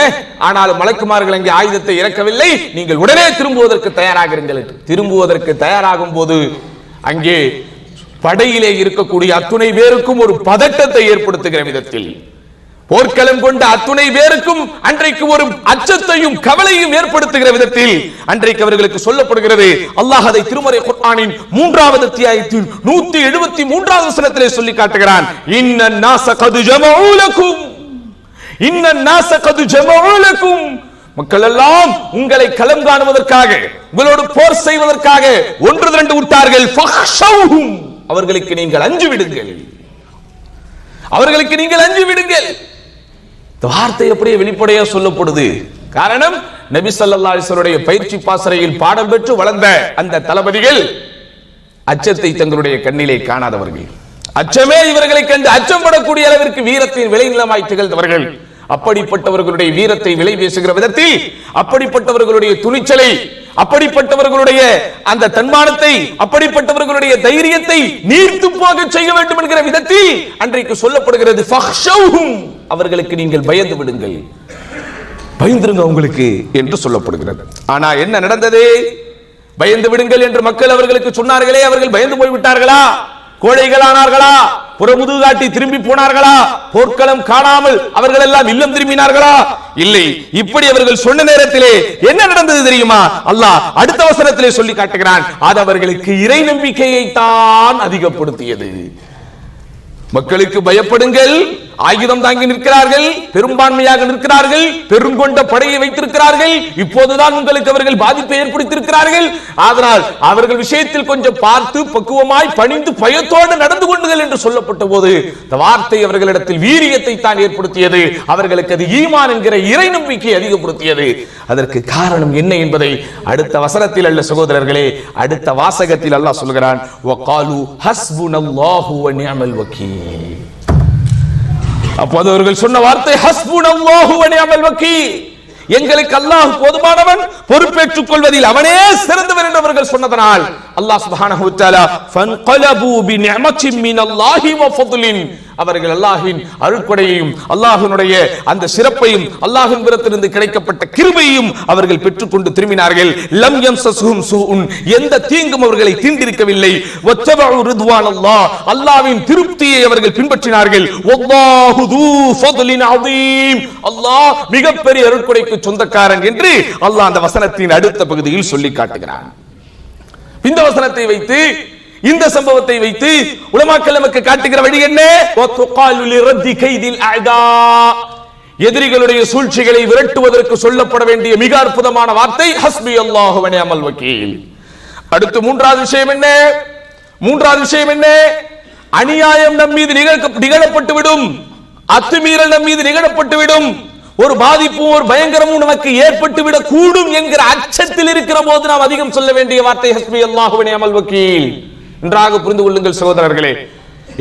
ஆனால் மலக்குமார்கள் அங்கே ஆயுதத்தை இறக்கவில்லை, நீங்கள் உடனே திரும்புவதற்கு தயாராகிறீர்கள். திரும்புவதற்கு தயாராகும் போது அங்கே படையிலே இருக்கக்கூடிய அத்துணை பேருக்கும் ஒரு பதட்டத்தை ஏற்படுத்துகிற விதத்தில், போர்க்களம் கொண்ட அத்துணை பேருக்கும் அன்றைக்கு ஒரு அச்சத்தையும் கவலையும் ஏற்படுத்துகிற விதத்தில் அன்றைக்கு அவர்களுக்கு சொல்லப்படுகிறது. அல்லாஹ் அதை திருமறை குர்ஆனின் 3வது அத்தியாயத்தில் 173வது வசனத்திலே சொல்லி காட்டுகிறான். இன்னன் நாஸ கது ஜமஊ லகும், இன்னன் நாஸ கது ஜமஊ லகும். மக்கள் எல்லாம் உங்களை களம் காணுவதற்காக, உங்களோடு போர் செய்வதற்காக ஒன்று திரண்டு விட்டார்கள். ஃபக்ஷௌஹும், அவர்களுக்கு நீங்கள் அஞ்சு விடுங்கள், அவர்களுக்கு நீங்கள் அஞ்சு விடுங்கள். இந்த வார்த்தை அப்படியே வெளிப்படையா சொல்லப்படுது. காரணம், நபி ஸல்லல்லாஹு அலைஹி வஸல்லம் பயிற்சி பாசறையில் பாடம் பெற்று வளர்ந்த அந்த தளபதிகள் அச்சத்தை தங்களுடைய கண்ணிலே காணாதவர்கள், அச்சமே இவர்களை கண்டு அச்சப்படக்கூடிய அளவிற்கு வீரத்தின் விளைநிலமாய் திகழ்ந்தவர்கள். அப்படிப்பட்டவர்களுடைய வீரத்தை விலை பேசுகிற விதத்தில், அப்படிப்பட்டவர்களுடைய துணிச்சலை, அப்படிப்பட்டவர்களுடைய அந்த தன்மானத்தை, அப்படிப்பட்டவர்களுடைய தைரியத்தை நீர்த்து போக செய்ய வேண்டும் என்கிற விதத்தில் அன்றைக்கு சொல்லப்படுகிறது. ஃபக்ஷௌஹும், அவர்களுக்கு நீங்கள் பயந்து விடுங்கள், பயந்துருங்க உங்களுக்கு என்று சொல்லப்படுகிறது. ஆனா என்ன நடந்தது? பயந்து விடுங்கள் என்று மக்கள் அவர்களுக்கு சொன்னார்களே, அவர்கள் பயந்து போய் விட்டார்களா? கோழைகளானார்களா? புறமுது காட்டி திரும்பி போனார்களா? போர்க்களம் காணாமல் அவர்கள் எல்லாம் இல்லம் திரும்பினார்களா? இல்லை. இப்படி அவர்கள் சொன்ன நேரத்திலே என்ன நடந்தது தெரியுமா? அல்லாஹ் அடுத்த வசனத்திலே சொல்லி காட்டுகிறான். அது அவர்களுக்கு இறை நம்பிக்கையை தான் அதிகப்படுத்தியது. மக்களுக்கு பயப்படுங்கள், ஆயுதம் தாங்கி நிற்கிறார்கள், பெரும்பான்மையாக நிற்கிறார்கள், பெருங்கொண்ட படையை வைத்திருக்கிறார்கள், இப்போதுதான் உங்களுக்கு அவர்கள் பாதிப்பை ஏற்படுத்தியிருக்கிறார்கள், அதனால் அவர்கள் விஷயத்தில் கொஞ்சம் பார்த்து பக்குவமாய் பணிந்து பயத்தோடு நடந்து கொண்டுகள் என்று சொல்லப்பட்ட போது இந்த வார்த்தை அவர்களிடத்தில் வீரியத்தை தான் ஏற்படுத்தியது. அவர்களுக்கு அது ஈமான் என்கிற இறை நம்பிக்கை அதிகப்படுத்தியது. அதற்கு காரணம் என்ன என்பதை அடுத்த வசனத்தில் அல்ல சகோதரர்களே, அடுத்த வாசகத்தில் அல்லாஹ் சொல்கிறான். வகாலு ஹஸ்புனல்லாஹு வ நிஅமல் வக்கீல். அப்போது அவர்கள் சொன்ன வார்த்தை ஹஸ்புனல்லாஹு வ நிஅமல் வக்கீல், எங்களுக்கு அல்லாஹ் போதுமானவன், பொறுப்பேற்றுக் கொள்வதில் அவனே சிறந்தவன் என்று அவர்கள் சொன்னதனால் அல்லாஹ் சுப்ஹானஹு வ தஆலா ஃபன்கலபு பிநிஅமத்தின் மினல்லாஹி வ ஃபத்லின், அவர்கள் அல்லாஹ்வின் அருட்கொடையையும் அல்லாஹ்வினுடைய அந்த சிறப்பையும் அல்லாஹ்வின் புறத்திலிருந்து கிடைக்கப்பட்ட கிருபையையும் அவர்கள் பெற்றுக்கொண்டு திரும்பினார்கள். லம் யம்சஸுஹும் சூஉன், எந்த தீங்கும் அவர்களை தீண்டிருக்கவில்லை. வத்தபஉ ரித்வானல்லாஹ், அல்லாஹ்வின் திருப்தியை அவர்கள் பின்பற்றினார்கள். வல்லாஹு து ஃபத்லின் அதீம், அல்லாஹ் மிகப்பெரிய அருட்கொடைக்கு சொந்தக்காரன் என்று அல்லாஹ் அந்த வசனத்தின் அடுத்த பகுதியில் சொல்லி காட்டுகிறான். இந்த வசனத்தை வைத்து, இந்த சம்பவத்தை வைத்து உலமாக்கள் நமக்கு காட்டுகிற வழி என்ன? எதிரிகளுடைய சூழ்ச்சிகளை விரட்டுவதற்கு சொல்லப்பட வேண்டிய மிக அற்புதமான வார்த்தை ஹஸ்பி அல்லாஹு வ நிஅமல் வக்கீல். அடுத்து மூன்றாவது விஷயம் என்ன? மூன்றாவது விஷயம் என்ன? அநியாயம் நம் மீது நிகழப்பட்டு விடும், அத்துமீறல் நம் மீது நிகழப்பட்டு விடும், ஒரு பாதிப்பும் ஒரு பயங்கரமும் நமக்கு ஏற்பட்டு விட கூடும் என்கிற அச்சத்தில் இருக்கிற போது நாம் அதிகம் சொல்ல வேண்டிய வார்த்தை ஹஸ்பி அல்லாஹு வ நிஅமல் வக்கீல். நன்றாக புரிந்து கொள்ளுங்கள் சகோதரர்களே,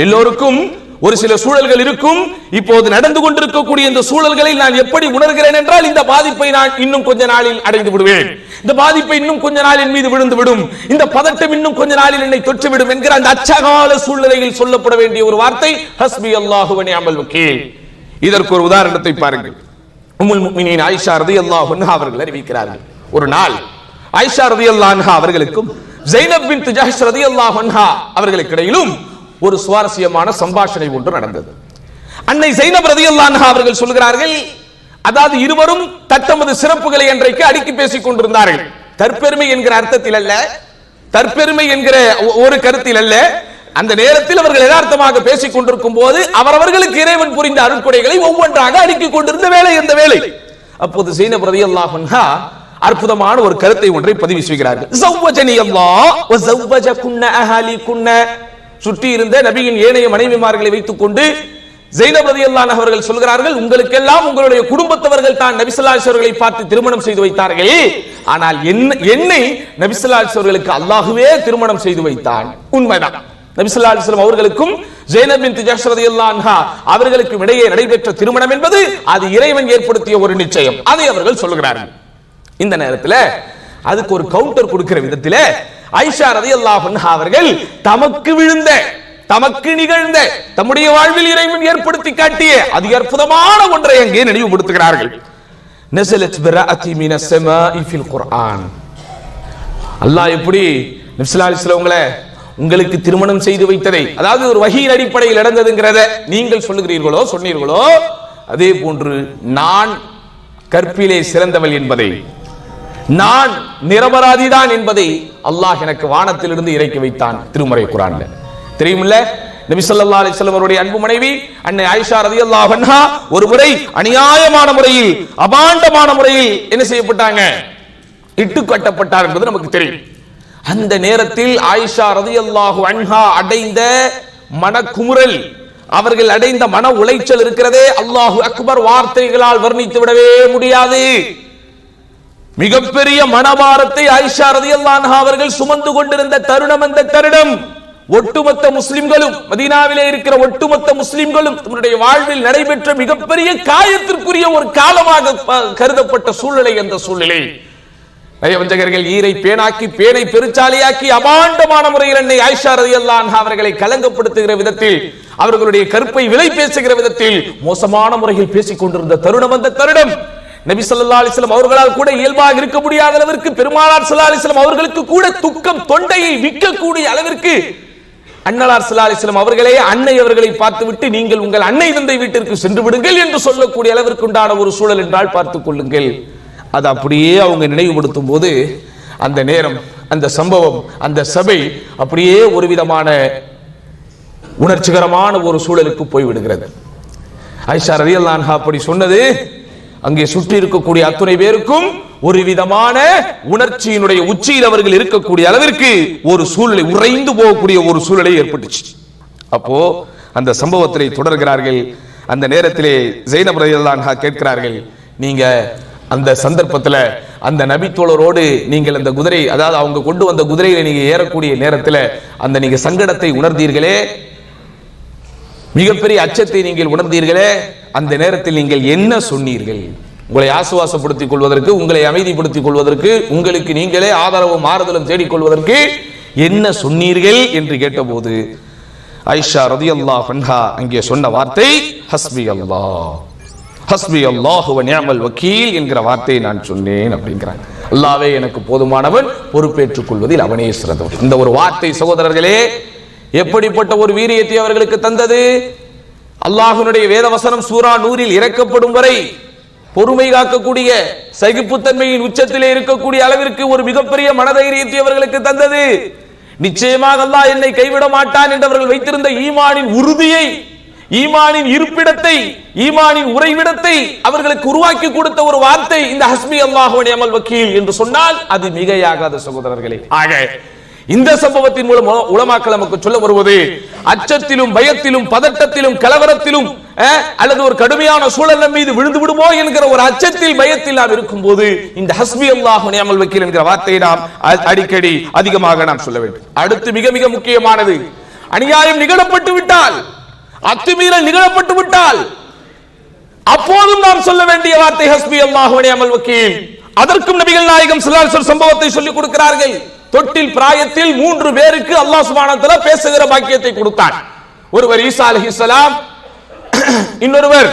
எல்லோருக்கும் ஒரு சில சூழல்கள் இருக்கும். இப்போது நடந்து கொண்டிருக்கக்கூடிய இந்த சூழல்களை நான் எப்படி உணர்கிறேன் என்றால், இந்த பாதிப்பை நான் இன்னும் கொஞ்ச நாளில் அடைந்து விடுவேன், இந்த பாதிப்பை இன்னும் கொஞ்ச நாள் என் மீது விழுந்து விடும், இந்த பதட்டம் இன்னும் கொஞ்ச நாளில் என்னை தொற்றுவிடும் என்கிற அந்த அச்சகால சூழ்நிலையில் சொல்லப்பட வேண்டிய ஒரு வார்த்தை ஹஸ்பி அல்லாஹு வ நிஅமல் வக்கீல். இதற்கு ஒரு உதாரணத்தை பாருங்கள். உம்முல் முஃமினீன் ஆயிஷா ரலியல்லாஹு அன்ஹா அவர்கள் அறிவிக்கிறார்கள், ஒரு நாள் ஆயிஷா ரலியல்லாஹு அன்ஹா அவர்களுக்கும் ஸைனப் பின்த் ஜஹ்ஷ் ரலியல்லாஹு அன்ஹா அவர்களுக்கு இடையிலும் ஒரு சுவாரஸ்யமான சம்பாஷணை ஒன்று நடந்தது. அன்னை ஸைனப் ரலியல்லாஹு அன்ஹா அவர்கள் சொல்கிறார்கள், அதாவது இருவரும் தத்தமது சிறப்புகளை அன்றைக்கு அடுக்கி பேசிக் கொண்டிருந்தார்கள். தற்பெருமை என்கிற அர்த்தத்தில் அல்ல, தற்பெருமை என்கிற ஒரு கருத்தில் அல்ல. அந்த நேரத்தில் அவர்கள் யதார்த்தமாக பேசிக் கொண்டிருக்கும் போது அவரவர்களுக்கு இறைவன் புரிந்த அருட்கொடைகளை ஒவ்வொன்றாக அடுக்கிக் கொண்டிருந்த வேலை இந்த வேலை. அப்போது ஸைனப் ரலியல்லாஹு அன்ஹா அற்புதமான ஒரு கருத்தை ஒன்றை பதிவு செய்கிறார்கள். ஸவ்வஜனி அல்லாஹ் வ ஸவ்வஜகுன்ன அஹாலிகுன்ன, சுற்றி இருந்த நபியின் ஏனைய மனைவிமார்களை வைத்துக் கொண்டு ஸைனப் ரலியல்லாஹு அன்ஹா அவர்கள் சொல்கிறார்கள், உங்களுக்கெல்லாம் உங்களுடைய குடும்பத்தவர்கள் தான் நபி ஸல்லல்லாஹு அலைஹி வஸல்லம் அவர்களை பார்த்து திருமணம் செய்து வைத்தார்கள், ஆனால் என்னை நபி ஸல்லல்லாஹு அலைஹி வஸல்லம் அவர்களுக்கு அல்லாஹ்வே திருமணம் செய்து வைத்தான். உண்மைதான், நபி ஸல்லல்லாஹு அலைஹி வஸல்லம் அவர்களுக்கும் ஸைனப் பின்த் ஜஹ்ஷ் ரலியல்லாஹு அன்ஹா அவர்களுக்கும் இடையே நடைபெற்ற திருமணம் என்பது அது இறைவன் ஏற்படுத்திய ஒரு நிச்சயம், அதை அவர்கள் சொல்கிறார்கள். இந்த நேரத்தில் அதுக்கு ஒரு கவுண்டர் கொடுக்கிற விதத்தில் ஆயிஷா ரலியல்லாஹு அன்ஹா அவர்கள் தமக்கு விழுந்த, தமக்கு நிகழ்ந்த, தம்முடைய வாழ்வில் இறைவன் ஏற்படுத்தி காட்டிய அதி அற்புதமான ஒன்றை அங்கே நினைவுபடுத்துகிறார்கள். நஸலத் பராஅத்தி மினஸ் ஸமாஇ ஃபில் குர்ஆன், அல்லாஹ் எப்படி நபி ஸல்லல்லாஹு அலைஹி வஸல்லம் உங்களுக்கு திருமணம் செய்து வைத்ததை, அதாவது ஒரு வஹீயின் அடிப்படையில் நடந்ததுங்கிறத நீங்கள் சொல்லுகிறீர்களோ சொன்னீர்களோ, அதே போன்று நான் கற்பிலே சிறந்தவள் என்பதை, நான் நிரபராதிதான் என்பதை அல்லாஹ் எனக்கு வானத்திலிருந்து இறக்கி வைத்தான். திருமறை குர்ஆன்ல தெரியுமில்ல? நபி ஸல்லல்லாஹு அலைஹி வஸல்லம் அவருடைய அன்பு மனைவி அன்னை ஆயிஷா ரலியல்லாஹு அன்ஹா ஒரு முறை அநியாயமான முறையில், அபாண்டமான முறையில் என்ன செய்யப்பட்டாங்க? இட்டு கட்டப்பட்டார் என்பது நமக்கு தெரியும். அந்த நேரத்தில் ஆயிஷா ரலியல்லாஹு அன்ஹா அடைந்த மனக்குமுறல், அவர்கள் அடைந்த மன உளைச்சல் இருக்கிறதே, அல்லாஹு அக்பர், வார்த்தைகளால் வர்ணித்து விடவே முடியாது. மிகப்பெரிய மனபாரத்தை ஆயிஷா ரலியல்லாஹு அன்ஹா அவர்கள் சுமந்து கொண்டிருந்த தருணம் அந்த தருணம். ஒட்டுமொத்த முஸ்லிம்களும், மதீனாவிலே இருக்கிற ஒட்டுமொத்த முஸ்லிம்களும் தன்னுடைய வாழ்வில் நடைபெற்ற மிகப்பெரிய காயத்திற்குரிய ஒரு காலமாக கருதப்பட்ட சூழ்நிலை. அந்த சூழ்நிலை நயவஞ்சகர்கள் ஈரை பேனாக்கி, பேனை பெருச்சாலியாக்கி, அபாண்டமான முறையில் அன்னை ஆயிஷா ரலியல்லாஹு அன்ஹா அவர்களை கலங்கப்படுத்துகிற விதத்தில், அவர்களுடைய கற்பை விலை பேசுகிற விதத்தில் மோசமான முறையில் பேசிக் கொண்டிருந்த தருணம் அந்த தருணம். நபி ஸல்லல்லாஹு அலைஹி வஸல்லம் அவர்களால் கூட இயல்பாக இருக்க முடியாத அளவிற்கு, பெருமானார் ஸல்லல்லாஹு அலைஹி வஸல்லம் அவர்களுக்கு கூட துக்கம் தொண்டையை விற்கக்கூடிய அளவிற்கு அன்னலார் ஸல்லல்லாஹு அலைஹி வஸல்லம் அவர்களே அன்னை அவர்களை பார்த்துவிட்டு நீங்கள் உங்கள் அன்னை தந்தை வீட்டிற்கு சென்று விடுங்கள் என்று சொல்லக்கூடிய அளவிற்கு உண்டான ஒரு சூழல் என்றால் பார்த்துக் கொள்ளுங்கள். அது அப்படியே அவங்க நினைவுபடுத்தும் போது அந்த நேரம், அந்த சம்பவம், அந்த சபை அப்படியே ஒரு விதமான உணர்ச்சிகரமான ஒரு சூழலுக்கு போய்விடுகிறது. ஆயிஷா ரலியல்லாஹு அன்ஹா அப்படி சொன்னது அங்கே சுற்றி இருக்கக்கூடிய அத்துணை பேருக்கும் ஒரு விதமான உணர்ச்சியினுடைய உச்சியில் அவர்கள் இருக்கக்கூடிய அளவிற்கு ஒரு சூழ்நிலை, உறைந்து போகக்கூடிய ஒரு சூழ்நிலை ஏற்பட்டுச்சு. அப்போ அந்த சம்பவத்திலே தொடர்கிறார்கள். அந்த நேரத்திலே ஸைனப் ரலியல்லாஹு அன்ஹா கேட்கிறார்கள், நீங்க அந்த சந்தர்ப்பத்தில் அந்த நபி தோழரோடு நீங்கள் அந்த குதிரை, அதாவது அவங்க கொண்டு வந்த குதிரையில நீங்க ஏறக்கூடிய நேரத்தில் அந்த நீங்க சங்கடத்தை உணர்ந்தீர்களே, மிகப்பெரிய அச்சத்தை நீங்கள் உணர்ந்தீர்களே, அந்த நேரத்தில் நீங்கள் என்ன சொன்னீர்கள்? உங்களை ஆசுவாசப்படுத்திக் கொள்வதற்கு, உங்களை அமைதிப்படுத்திக் கொள்வதற்கு, உங்களுக்கு நீங்களே ஆதரவும் ஆறுதலும் தேடிக்கொள்வதற்கு என்ன சொன்னீர்கள் என்று கேட்டபோது ஆயிஷா ரலியல்லாஹு அன்ஹா அங்கே சொன்ன வார்த்தை ஹஸ்பி அல்லாஹ், ஹஸ்பி அல்லாஹு வ நிஅமல் வக்கீல் என்கிற வார்த்தையை நான் சொன்னேன் அப்படிங்கிறாங்க. அல்லாஹ்வே எனக்கு போதுமானவன், பொறுப்பேற்றுக் கொள்வதில் அவனே சிறந்தவன். இந்த ஒரு வார்த்தை சகோதரர்களே எப்படிப்பட்ட ஒரு வீரியத்தை அவர்களுக்கு தந்தது. அல்லாஹ்வுடைய வேதவசனம் சூரா நூரில் இறக்கப்படும் வரை பொறுமை காக்கக்கூடிய சகிப்புத்தன்மையின் உச்சத்திலே இருக்கக்கூடிய அளவிற்கு ஒரு மிகப்பெரிய மனதைரியத்தை அவர்களுக்கு தந்தது. நிச்சயமாக அல்லாஹ் என்னை கைவிட மாட்டான் என்று அவர்கள் வைத்திருந்த ஈமானின் உறுதியை, ஈமானின் இருப்பிடத்தை, ஈமானின் உறைவிடத்தை அவர்களுக்கு உருவாக்கி கொடுத்த ஒரு வார்த்தை இந்த ஹஸ்பி அல்லாஹு வ நிஅமல் வக்கீல் என்று சொன்னால் அது மிகையாகாத சகோதரர்களே. ஆக இந்த சம்பவத்தின் மூலம் உலமாக்கள் நமக்கு சொல்ல வருவது, அச்சத்திலும் பயத்திலும் பதட்டத்திலும் கலவரத்திலும் அல்லது ஒரு கடுமையான சூழல் மீது விழுந்து விடுமோ என்கிற ஒரு அச்சத்தில் பயத்தில் நாம் இருக்கும் போது இந்த ஹஸ்பி அல்லாஹு வ நிஅமல் வக்கீல் என்கிற வார்த்தையை நாம் அடிக்கடி அதிகமாக நாம் சொல்ல வேண்டும். அடுத்து மிக மிக முக்கியமானது, அநியாயம் நிகழப்பட்டு விட்டால், அத்துமீறல் நிகழப்பட்டு விட்டால் அப்போதும் நாம் சொல்ல வேண்டிய வார்த்தை ஹஸ்பி அல்லாஹு வ நிஅமல் வக்கீல். அதற்கும் நபிகள் நாயகம் ஸல்லல்லாஹு அலைஹி வஸல்லம் சம்பவத்தை சொல்லிக் கொடுக்கிறார்கள். தொட்டில் பிராயத்தில் 3 பேருக்கு அல்லாஹ் சுப்ஹானஹு வ தஆலா பேசுகிற பாக்கியத்தை கொடுத்தான். ஒருவர் ஈசா அலைஹிஸ்ஸலாம், இன்னொருவர்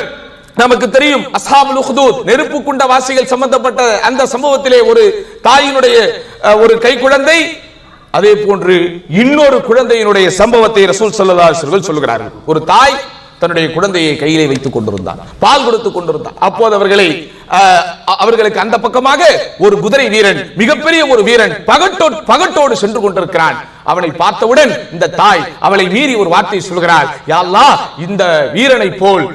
நமக்கு தெரியும் அஸ்ஹாபுல் உஹ்தூத் நெருப்பு குண்ட வாசிகள் சம்பந்தப்பட்ட அந்த சம்பவத்திலே ஒரு தாயினுடைய ஒரு கை குழந்தை, அதே போன்று இன்னொரு குழந்தையினுடைய சம்பவத்தை ரசூல் ஸல்லல்லாஹு அலைஹி வஸல்லம் சொல்கிறார்கள். ஒரு தாய் தன்னுடைய குழந்தையை கையிலே வைத்துக் கொண்டிருந்தார், பால் கொடுத்துக் கொண்டிருந்தார். அப்போது அவர்களுக்கு அந்த பக்கமாக ஒரு குதிரை வீரன், மிகப்பெரிய ஒரு வீரன் பகட்டோடு சென்று கொண்டிருக்கிறான். அவனை பார்த்தவுடன் இந்த தாய் அவளை மீறி ஒரு வார்த்தை சொல்கிறார், யா அல்லாஹ், இந்த வீரனை போல்,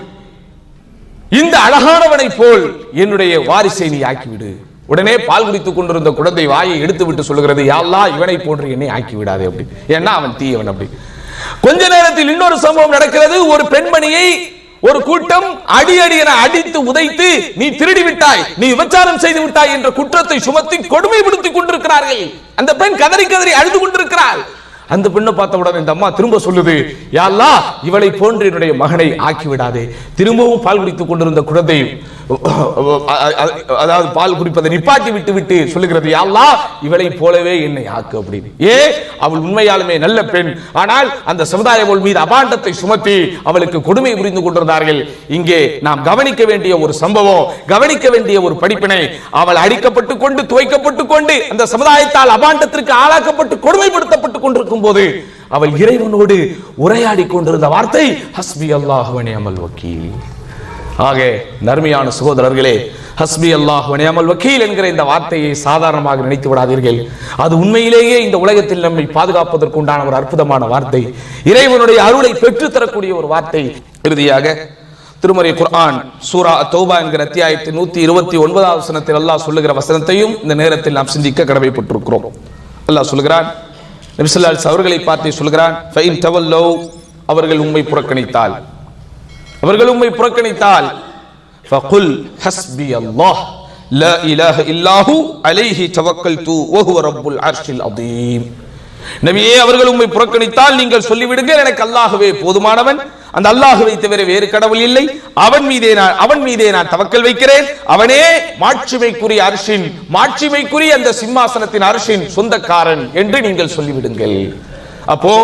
இந்த அழகானவனை போல் என்னுடைய வாரிசை நீ ஆக்கிவிடு. உடனே பால் குடித்துக் கொண்டிருந்த குழந்தை வாயை எடுத்து விட்டு சொல்லுகிறது, யா அல்லாஹ், இவனை போன்று என்னை ஆக்கி விடாதே அப்படி, ஏன்னா அவன் தீயவன் அப்படி. கொஞ்ச நேரத்தில் இன்னொரு சம்பவம் நடக்கிறது. ஒரு பெண்மணியை ஒரு கூட்டம் அடி என அடித்து உதைத்து, நீ திருடி விட்டாய், நீ விபச்சாரம் செய்து விட்டாய் என்ற குற்றத்தை சுமத்தி கொடுமைப்படுத்திக் கொண்டிருக்கிறார்கள். அந்த பெண் கதறி கதறி அழுது கொண்டிருக்கிறாள். அந்த பெண்ணை பார்த்தவுடன் இந்த அம்மா திரும்ப சொல்லுது, யா அல்லாஹ், இவளை போன்று என்னுடைய மகனை ஆக்கி விடாதே. திரும்பவும் பால் குடித்துக் கொண்டிருந்த குழந்தை அதாவது பால் குடிப்பதை நிப்பாட்டி விட்டு சொல்லுகிறது, யா அல்லாஹ், இவளை போலவே என்னை ஆக்கு அப்படின்னு. அவள் உண்மையாலுமே நல்ல பெண், ஆனால் அந்த சமுதாயம் மீது அபாண்டத்தை சுமத்தி அவளுக்கு கொடுமை புரிந்து கொண்டிருந்தார்கள். இங்கே நாம் கவனிக்க வேண்டிய ஒரு சம்பவம், கவனிக்க வேண்டிய ஒரு படிப்பினை, அவள் அடிக்கப்பட்டு கொண்டு துவைக்கப்பட்டு கொண்டு அந்த சமுதாயத்தால் அபாண்டத்திற்கு ஆளாக்கப்பட்டு கொடுமைப்படுத்தப்பட்டு கொண்டிருக்கும் போது அவள் இறைவனோடு உரையாடி கொண்டிருந்த வார்த்தை ஹஸ்பி அல்லாஹு வ நிஅமல் வக்கீல். ஆக நர்மையான சகோதரர்களே, ஹஸ்பி அல்லாஹு வ நிஅமல் வக்கீல் என்கிற இந்த வார்த்தையை சாதாரணமாக நினைத்து விடாதீர்கள். அது உண்மையிலேயே இந்த உலகத்தில் நம்மை பாதுகாப்பதற்கு உண்டான ஒரு அற்புதமான வார்த்தை, இறைவனுடைய அருளை பெற்றுத் தரக்கூடிய ஒரு வார்த்தை. இறுதியாக திருமறை குர்ஆன் சூரா தௌபா என்கிற அத்தியாயத்தின் 129வது வசனத்தில் அல்லாஹ் சொல்லுகிற வசனத்தையும் இந்த நேரத்தில் நாம் சிந்திக்க கடமைப்பட்டிருக்கிறோம். அல்லாஹ் சொல்கிறான், நபி ஸல்லல்லாஹு அலைஹி அவர்களை பார்த்து சொல்கிறான், ஃபைன் தவல்லௌ, அவர்கள் உம்மை புறக்கணித்தால், அவர்கள் உம்மை புறக்கணித்தால், ஃபகுல் ஹஸ்பி அல்லாஹ் லா இலாஹ இல்லாஹு அலைஹி தவக்கல்து வஹுவ ரப்புல் அர்ஷில் அதீம். நபியே, அவர்கள் உம்மை புறக்கணித்தால் நீங்கள் சொல்லிவிடுங்கள், எனக்கு அல்லாஹ்வே போதுமானவன், அந்த அல்லாஹ்வை தவிர வேறு கடவுள் இல்லை, அவன் மீதே நான் தவக்கல் வைக்கிறேன், அவனே மாட்சிமைக்குரிய அர்ஷின், மாட்சிமைக்குரிய அந்த சிம்மாசனத்தின் அர்ஷின் சொந்தக்காரன் என்று நீங்கள் சொல்லிவிடுங்கள். அப்போ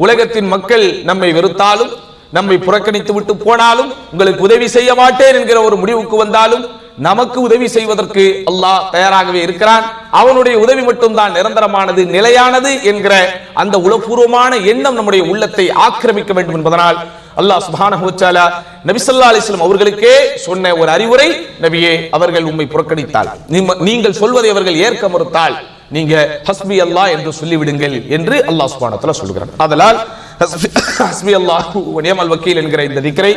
உலகத்தின் மக்கள் நம்மை வெறுத்தாலும், நம்மை புறக்கணித்து விட்டு போனாலும், உங்களுக்கு உதவி செய்ய மாட்டேன் என்கிற ஒரு முடிவுக்கு வந்தாலும், நமக்கு உதவி செய்வதற்கு அல்லாஹ் தயாராகவே இருக்கிறான். அவனுடைய உதவி மட்டும்தான் நிரந்தரமானது, நிலையானது என்கிற அந்த உளப்பூர்வமான எண்ணம் நம்முடைய உள்ளத்தை ஆக்கிரமிக்க வேண்டும் என்பதனால் அல்லாஹ் சுப்ஹானஹு வ தஆலா நபி ஸல்லல்லாஹு அலைஹி வஸல்லம் அவர்களுக்கே சொன்ன ஒரு அறிவுரை, நபியே, அவர்கள் உம்மை புறக்கணித்தால், நீங்கள் சொல்வதை அவர்கள் ஏற்க மறுத்தால், நீங்க ஹஸ்பி அல்லாஹ் என்று சொல்லிவிடுங்கள் என்று அல்லாஹ் சுப்ஹானஹு வ தஆலா சொல்கிறார். அதனால் ஹஸ்பி அல்லாஹு வ நிஅமல் வக்கீல் என்கிற இந்த திக்ரை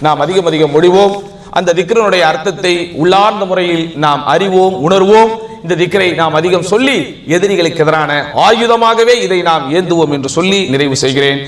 நாம் அதிகம் மொழிவோம். அந்த திக்ரினுடைய அர்த்தத்தை உள்ளார்ந்த முறையில் நாம் அறிவோம், உணர்வோம். இந்த திக்ரை நாம் அதிகம் சொல்லி எதிரிகளுக்கு எதிரான ஆயுதமாகவே இதை நாம் ஏந்துவோம் என்று சொல்லி நிறைவு செய்கிறேன்.